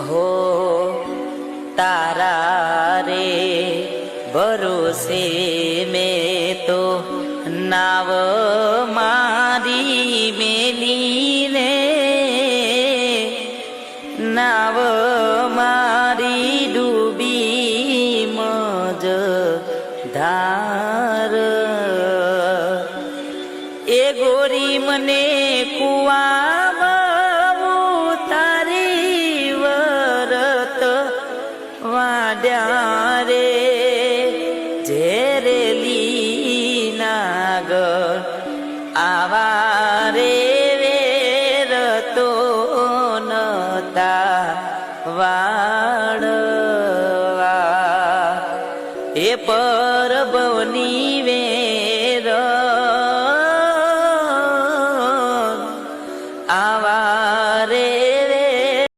हो तारा रे भरोसे में तो नाव मारी मेली रे नाव मारी डूबी मज धार ए गोरी मने कुआમાં ઉતારી વરત વાડ્યા રે ઝેરેલી નાગર આવા રે વેરતો નતા વાળવા એ